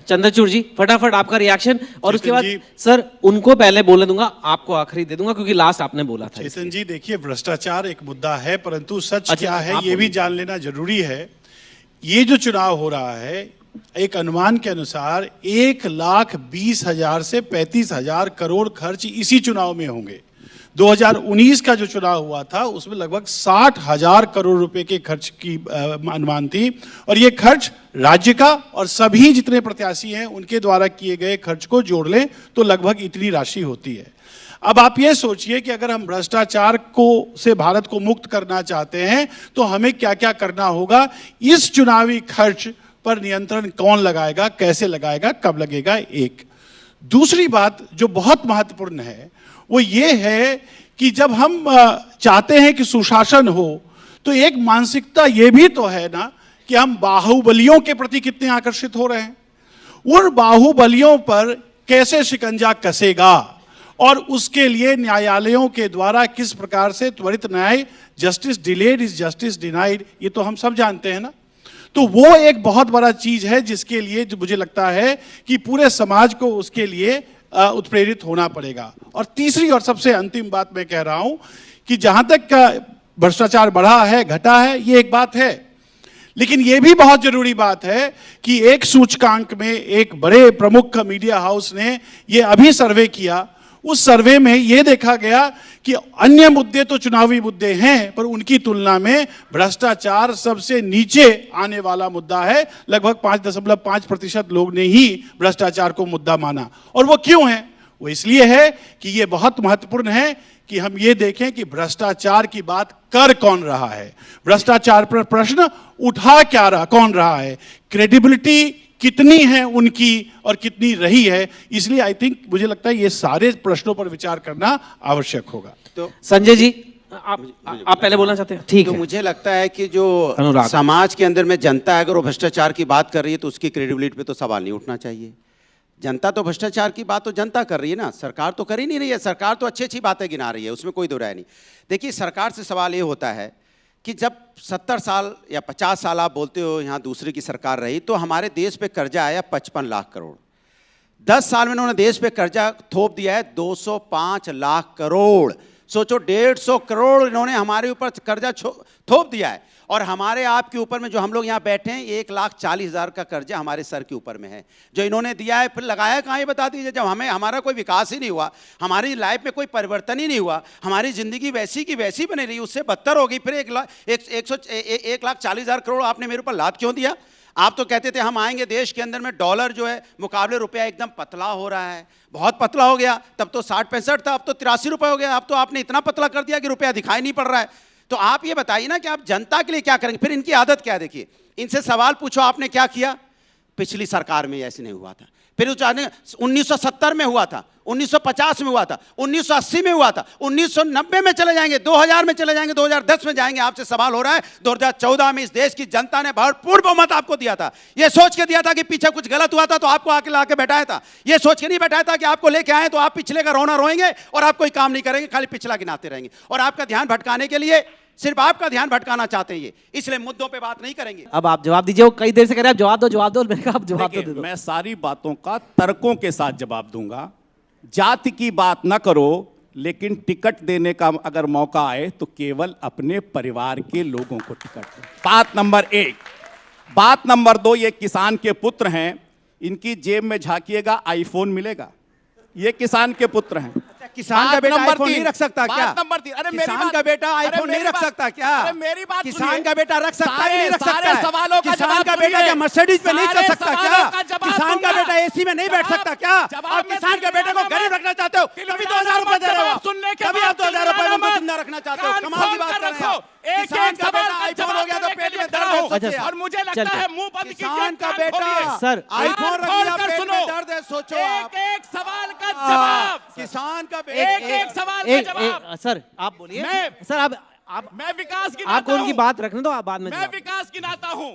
चंद्रचूड़ जी फटाफट आपका रिएक्शन, और उसके बाद सर उनको पहले बोलने दूंगा, आपको आखिरी दे दूंगा क्योंकि लास्ट आपने बोला था। चेतन जी देखिए, भ्रष्टाचार एक मुद्दा है, परंतु सच क्या है ये भी जान लेना जरूरी है। ये जो चुनाव हो रहा है, एक अनुमान के अनुसार 1,20,000 से 35,000 करोड़ खर्च इसी चुनाव में होंगे। 2019 का जो चुनाव हुआ था उसमें लगभग 60,000 करोड़ रुपए के खर्च की अनुमान थी, और ये खर्च राज्य का और सभी जितने प्रत्याशी हैं उनके द्वारा किए गए खर्च को जोड़ लें तो लगभग इतनी राशि होती है। अब आप ये सोचिए कि अगर हम भ्रष्टाचार को से भारत को मुक्त करना चाहते हैं तो हमें क्या क्या करना होगा। इस चुनावी खर्च पर नियंत्रण कौन लगाएगा, कैसे लगाएगा, कब लगेगा। एक दूसरी बात जो बहुत महत्वपूर्ण है वो ये है कि जब हम चाहते हैं कि सुशासन हो तो एक मानसिकता ये भी तो है ना कि हम बाहुबलियों के प्रति कितने आकर्षित हो रहे हैं, उन बाहुबलियों पर कैसे शिकंजा कसेगा और उसके लिए न्यायालयों के द्वारा किस प्रकार से त्वरित न्याय, justice delayed is justice denied, ये तो हम सब जानते हैं ना। तो वो एक बहुत बड़ा चीज है जिसके लिए जो मुझे लगता है कि पूरे समाज को उसके लिए उत्प्रेरित होना पड़ेगा। और तीसरी और सबसे अंतिम बात मैं कह रहा हूं कि जहां तक भ्रष्टाचार बढ़ा है घटा है ये एक बात है, लेकिन ये भी बहुत जरूरी बात है कि एक सूचकांक में एक बड़े प्रमुख मीडिया हाउस ने ये अभी सर्वे किया, उस सर्वे में यह देखा गया कि अन्य मुद्दे तो चुनावी मुद्दे हैं पर उनकी तुलना में भ्रष्टाचार सबसे नीचे आने वाला मुद्दा है। लगभग 5.5% लोग ने ही भ्रष्टाचार को मुद्दा माना। और वो क्यों है? वो इसलिए है कि ये बहुत महत्वपूर्ण है कि हम ये देखें कि भ्रष्टाचार की बात कर कौन रहा है, भ्रष्टाचार पर प्रश्न उठा क्या रहा, कौन रहा है, क्रेडिबिलिटी कितनी है उनकी और कितनी रही है। इसलिए आई थिंक मुझे लगता है ये सारे प्रश्नों पर विचार करना आवश्यक होगा। तो संजय जी आप पहले बोलना चाहते हैं? ठीक तो है। मुझे लगता है कि जो समाज के अंदर में जनता है, अगर वो भ्रष्टाचार की बात कर रही है तो उसकी क्रेडिबिलिटी पे तो सवाल नहीं उठना चाहिए। जनता तो भ्रष्टाचार की बात तो जनता कर रही है ना, सरकार तो कर ही नहीं रही है। सरकार तो अच्छी अच्छी बातें गिना रही है, उसमें कोई दो राय नहीं। देखिए, सरकार से सवाल ये होता है कि जब 70 साल या 50 साल आप बोलते हो यहाँ दूसरे की सरकार रही, तो हमारे देश पे कर्जा आया 55 लाख करोड़। 10 साल में उन्होंने देश पे कर्जा थोप दिया है 205 लाख करोड़। सोचो 150 करोड़ इन्होंने हमारे ऊपर कर्जा थोप दिया है, और हमारे आपके ऊपर में जो हम लोग यहाँ बैठे हैं 1,40,000 का कर्जा हमारे सर के ऊपर में है जो इन्होंने दिया है। फिर लगाया कहाँ, ये बता दीजिए। जब हमारा कोई विकास ही नहीं हुआ, हमारी लाइफ में कोई परिवर्तन ही नहीं हुआ, हमारी जिंदगी वैसी की वैसी बनी रही, उससे बदतर हो गई। फिर 1,40,000 करोड़ आपने मेरे ऊपर लाद क्यों दिया? आप तो कहते थे हम आएंगे, देश के अंदर में डॉलर जो है मुकाबले रुपया एकदम पतला हो रहा है, बहुत पतला हो गया। तब तो 60-65 था, अब तो 83 रुपये हो गया। अब तो आपने इतना पतला कर दिया कि रुपया दिखाई नहीं पड़ रहा है। तो आप ये बताइए ना कि आप जनता के लिए क्या करेंगे। फिर इनकी आदत क्या है, देखिए, इनसे सवाल पूछो आपने क्या किया। पिछली सरकार में ऐसे नहीं हुआ था, फिर 1970 में हुआ था, 1950 में हुआ था, 1980 में हुआ था, 1990 में चले जाएंगे, 2000 में चले जाएंगे, 2010 में जाएंगे। आपसे सवाल हो रहा है 2014 में इस देश की जनता ने भरपूर बहुमत आपको दिया था। यह सोच के दिया था कि पीछे कुछ गलत हुआ था तो आपको आके लाके बैठाया था। यह सोच के नहीं बैठाया था कि आपको लेके आए तो आप पिछले का रोना रोएंगे और आप कोई काम नहीं करेंगे, खाली पिछला गिनाते रहेंगे। और आपका ध्यान भटकाने के लिए, सिर्फ आपका ध्यान भटकाना चाहते हैं ये, इसलिए मुद्दों पे बात नहीं करेंगे। अब आप जवाब दीजिए। वो कई देर से कह रहे हैं आप जवाब दो। मैंने कहा आप जवाब तो दे दो। मैं सारी बातों का तर्कों के साथ जवाब दूंगा। जाति की बात ना करो, लेकिन टिकट देने का अगर मौका आए तो केवल अपने परिवार के लोगों को टिकट दो। बात नंबर 1। बात नंबर 2, ये किसान के पुत्र हैं, इनकी जेब में झांकिएगा आईफोन मिलेगा। ये किसान के पुत्र हैं। किसान का बेटा आईफोन नहीं रख सकता क्या? नंबर 3, अरे किसान का बेटा आईफोन नहीं रख सकता क्या? अरे मेरी बात सुनिए। किसान का बेटा रख सकता है, नहीं रख सकता है? सवालों का किसान का बेटा क्या मर्सिडीज पे नहीं चल सकता क्या? किसान का बेटा एसी में नहीं बैठ सकता क्या? और किसान के बेटे को गरीब रखना चाहते हो, कभी 2000 रुपए दे रहे हो, कभी आप 2000 रुपए में जिंदा रखना चाहते हो। कमाल की बात कर रहे हो। किसान का बेटा आईफोन हो गया तो पेट में दर्द हो। अच्छा, और मुझे लगता है मुंह बंद कीजिए। किसान का बेटा सर आईफोन रख लिया, पेट में दर्द है, सोचो आप। एक सवाल का जवाब। किसान का बेटा एक सवाल का जवाब। सर आप बोलिए। मैं- सर आप मैं विकास की आपको उनकी बात रखने दो, आप बाद में मैं जवाब। विकास गिनाता हूं।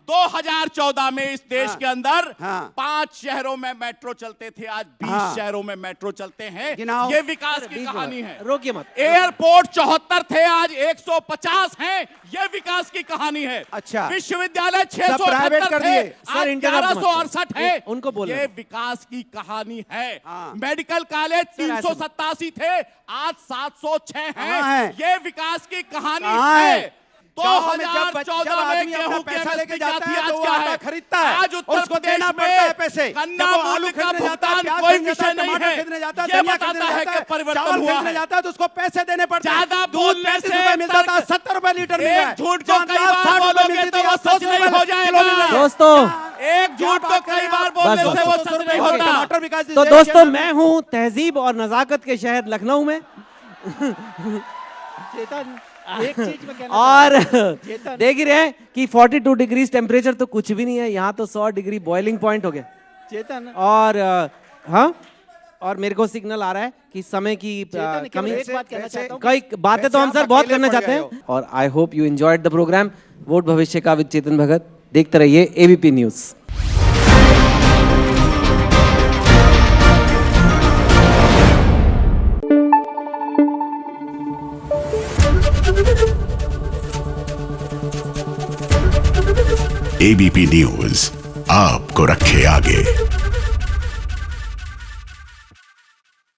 2014 में इस देश हाँ, के अंदर हाँ, 5 शहरों में मेट्रो चलते थे, आज 20 हाँ, शहरों में मेट्रो चलते हैं। गिनाओ। ये विकास की 20 कहानी है। रोकिए मत। एयरपोर्ट 74 थे, आज 150 हैं। ये विकास की कहानी है। अच्छा। विश्वविद्यालय सब प्राइवेट 678 कर थे, दिए। सर, आज इंटरप्ट मत 1168 है। उनको बोलने ये दो। विकास की कहानी है। हाँ। मेडिकल कॉलेज सर, ऐसे 387 थे, आज 706 कहाँ हैं। है? ये विकास की कहानी कहाँ है। है? गाँव में जब 2014 में आदमी अपना गेहूं की पैसा लेके MSP जाता है आज तो वो क्या आटा है? खरीदता है आज उत्तर और उसको प्रदेश देना में पड़ता है पैसे। गन्ना जब वो मूल्य आलू का खरीदने जाता है, भुगतान प्याज कोई खरीदने विषय जाता है, नहीं टमाटर है। खरीदने जाता है, ये धनिया बताता खरीदने है जाता कि है, परिवर्तन चावल हुआ खरीदने है। जाता है तो उसको पैसे देने पड़ते हैं। ज्यादा दूध बोलने 35 से रुपए मिलता था, तर्क- 70 रुपए लीटर मिल रहा है। एक झूठ को जहाँ कई दाल बार 60 रुपए बोलोगे मिलती तो थी, वो आज सच 100 नहीं रुपए हो किलो जाएगा। मिल रहा है। दोस्तों एक झूठ को कई बार बोलने बस, से बस, वो बस, सच नहीं होता। टमाटर विकास तो दोस्तों मैं हूं तहजीब और नजाकत के शहर लखनऊ में चेतन एक चीज में कहना और चेतन। देख ही रहे हैं कि 42 डिग्री टेम्परेचर तो कुछ भी नहीं है, यहाँ तो 100 डिग्री बॉइलिंग पॉइंट हो गया। चेतन और हाँ, और मेरे को सिग्नल आ रहा है कि समय की चेतन केवल कमी। एक बात कहना चाहता हूँ। कई बातें तो हम वैसे सर आप बहुत अकेले करना पड़ चाहते गए हैं और I hope you enjoyed the program. Vote भविष्य का विद चेतन भगत। देखते रहिए एबीपी न्यूज। एबीपी न्यूज आपको रखे आगे।